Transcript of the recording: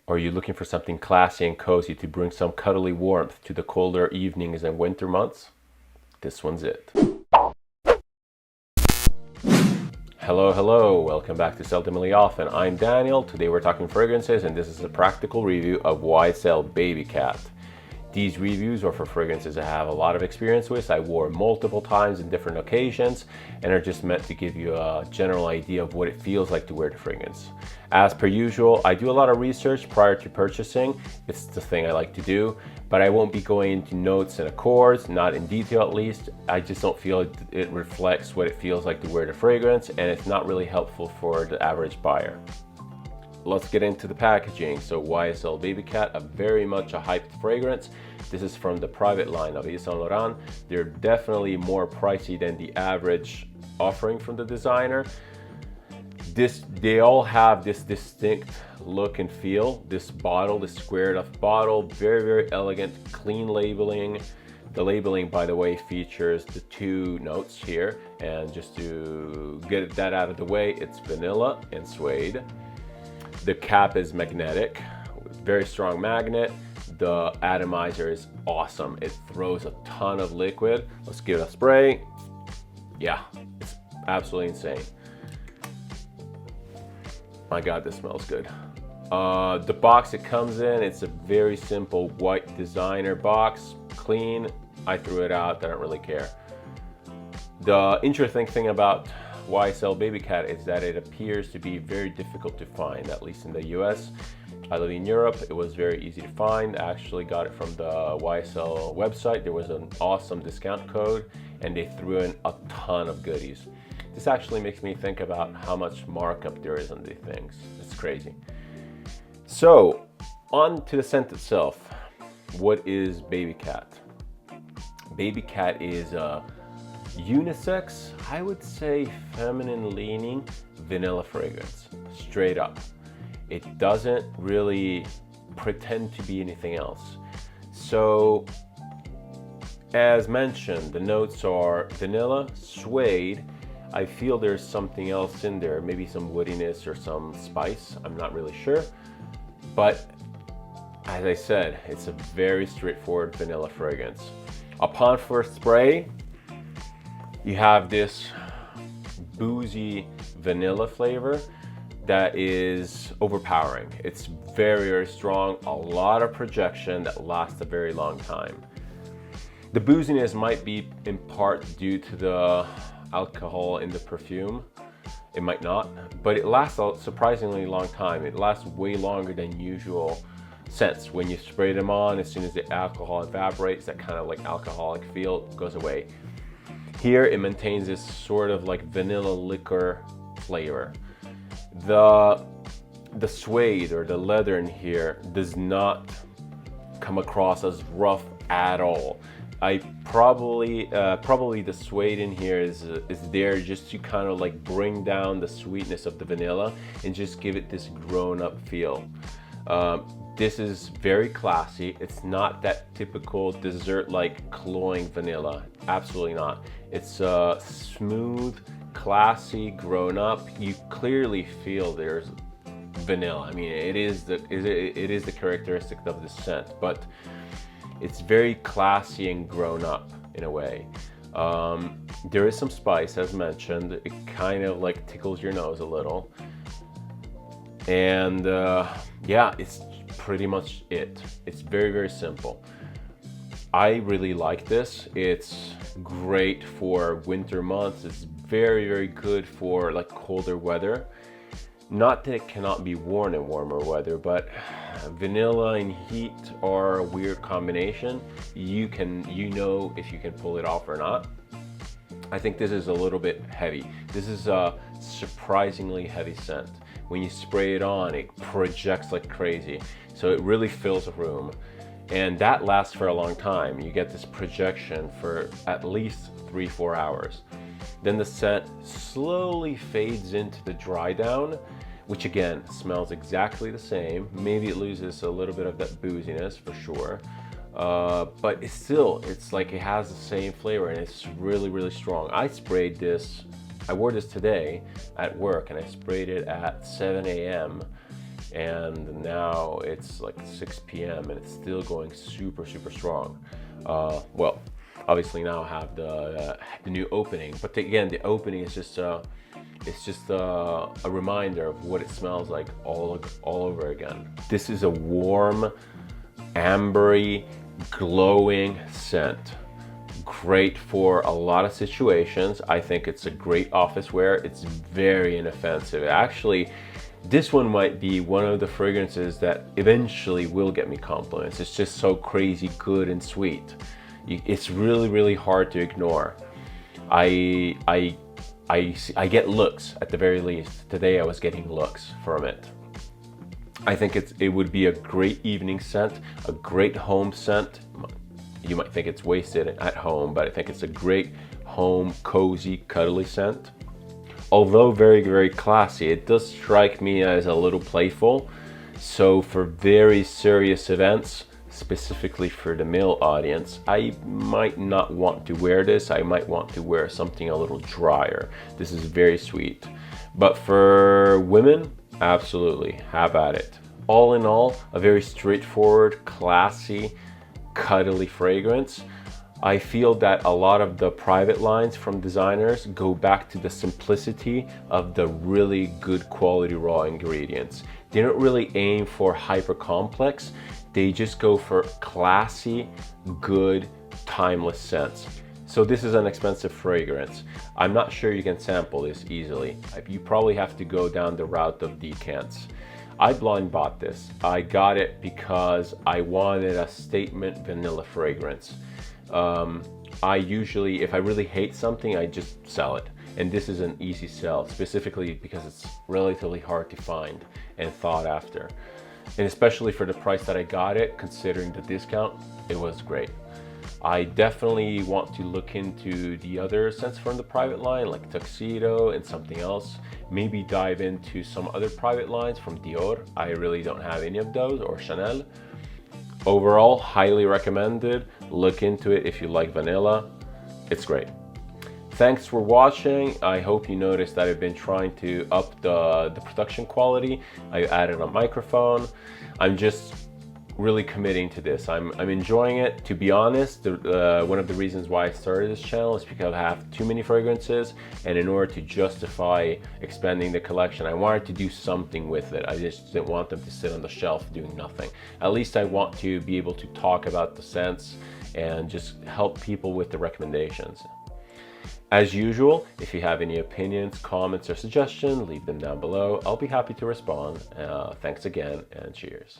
Are you looking for something classy and cozy to bring some cuddly warmth to the colder evenings and winter months? This one's it. Hello, hello, welcome back to Seldomly Often. I'm Daniel. Today we're talking fragrances and this is a practical review of YSL Babycat. These reviews are for fragrances I have a lot of experience with. I wore multiple times in different occasions and are just meant to give you a general idea of what it feels like to wear the fragrance. As per usual, I do a lot of research prior to purchasing. It's the thing I like to do, but I won't be going into notes and accords, not in detail at least. I just don't feel it reflects what it feels like to wear the fragrance, and it's not really helpful for the average buyer. Let's get into the packaging. So YSL Babycat, a very much a hyped fragrance. This is from the private line of Yves Saint Laurent. They're definitely more pricey than the average offering from the designer. They all have this distinct look and feel. This bottle, this squared off bottle, very, very elegant, clean labeling. The labeling, by the way, features the two notes here. And just to get that out of the way, it's vanilla and suede. The cap is magnetic, very strong magnet. The atomizer is awesome. It throws a ton of liquid. Let's give it a spray. Yeah, it's absolutely insane. My God, this smells good. The box it comes in, it's a very simple white designer box, clean. I threw it out, I don't really care. The interesting thing about YSL Babycat is that it appears to be very difficult to find, at least in the US. I live in Europe, it was very easy to find. I actually got it from the YSL website. There was an awesome discount code and they threw in a ton of goodies. This actually makes me think about how much markup there is on these things. It's crazy. So, on to the scent itself. What is Babycat? Babycat is a unisex, I would say feminine leaning vanilla fragrance, straight up. It doesn't really pretend to be anything else. So, as mentioned, the notes are vanilla, suede. I feel there's something else in there, maybe some woodiness or some spice, I'm not really sure. But as I said, it's a very straightforward vanilla fragrance. Upon first spray, you have this boozy vanilla flavor that is overpowering. It's very, very strong, a lot of projection that lasts a very long time. The booziness might be in part due to the alcohol in the perfume. It might not, but it lasts a surprisingly long time. It lasts way longer than usual scents. When you spray them on, as soon as the alcohol evaporates, that kind of like alcoholic feel goes away. Here it maintains this sort of like vanilla liquor flavor. The suede or the leather in here does not come across as rough at all. Probably the suede in here is there just to kind of like bring down the sweetness of the vanilla and just give it this grown-up feel. This is very classy. It's not that typical dessert-like cloying vanilla. Absolutely not. It's smooth, classy, grown-up. You clearly feel there's vanilla. I mean, it is the characteristic of the scent, but it's very classy and grown up in a way. There is some spice, as mentioned. It kind of like tickles your nose a little. And yeah, it's pretty much it. It's very, very simple. I really like this. It's great for winter months. It's very, very good for like colder weather. Not that it cannot be worn in warmer weather, but vanilla and heat are a weird combination. You know if you can pull it off or not. I think this is a little bit heavy. This is a surprisingly heavy scent. When you spray it on, it projects like crazy. So it really fills a room. And that lasts for a long time. You get this projection for at least 3-4 hours. Then the scent slowly fades into the dry down, which again smells exactly the same. Maybe it loses a little bit of that booziness for sure. But it's like it has the same flavor and it's really, really strong. I wore this today at work and I sprayed it at 7 a.m. and now it's like 6 p.m. and it's still going super strong. Well, obviously now I have the new opening, but again, the opening is just a reminder of what it smells like all over again. This is a warm, ambery, glowing scent. Great for a lot of situations. I think it's a great office wear. It's very inoffensive. Actually, this one might be one of the fragrances that eventually will get me compliments. It's just so crazy good and sweet. It's really hard to ignore. I get looks at the very least. Today I was getting looks from it. I think it would be a great evening scent, a great home scent. You might think it's wasted at home, but I think it's a great home, cozy, cuddly scent. Although very classy, it does strike me as a little playful. So for very serious events, specifically for the male audience, I might not want to wear this. I might want to wear something a little drier. This is very sweet. But for women, absolutely, have at it. All in all, a very straightforward, classy, cuddly fragrance. I feel that a lot of the private lines from designers go back to the simplicity of the really good quality raw ingredients. They don't really aim for hyper complex. They just go for classy, good, timeless scents. So this is an expensive fragrance. I'm not sure you can sample this easily. You probably have to go down the route of decants. I blind bought this. I got it because I wanted a statement vanilla fragrance. I usually, if I really hate something, I just sell it. And this is an easy sell, specifically because it's relatively hard to find and sought after. And especially for the price that I got it, considering the discount, it was great. I definitely want to look into the other scents from the private line, like Tuxedo and something else. Maybe dive into some other private lines from Dior. I really don't have any of those, or Chanel. Overall, highly recommended. Look into it if you like vanilla. It's great. Thanks for watching. I hope you noticed that I've been trying to up the production quality. I added a microphone. I'm just really committing to this. I'm enjoying it. To be honest, one of the reasons why I started this channel is because I have too many fragrances, and in order to justify expanding the collection, I wanted to do something with it. I just didn't want them to sit on the shelf doing nothing. At least I want to be able to talk about the scents and just help people with the recommendations. As usual, if you have any opinions, comments, or suggestions, leave them down below. I'll be happy to respond. Thanks again, and cheers.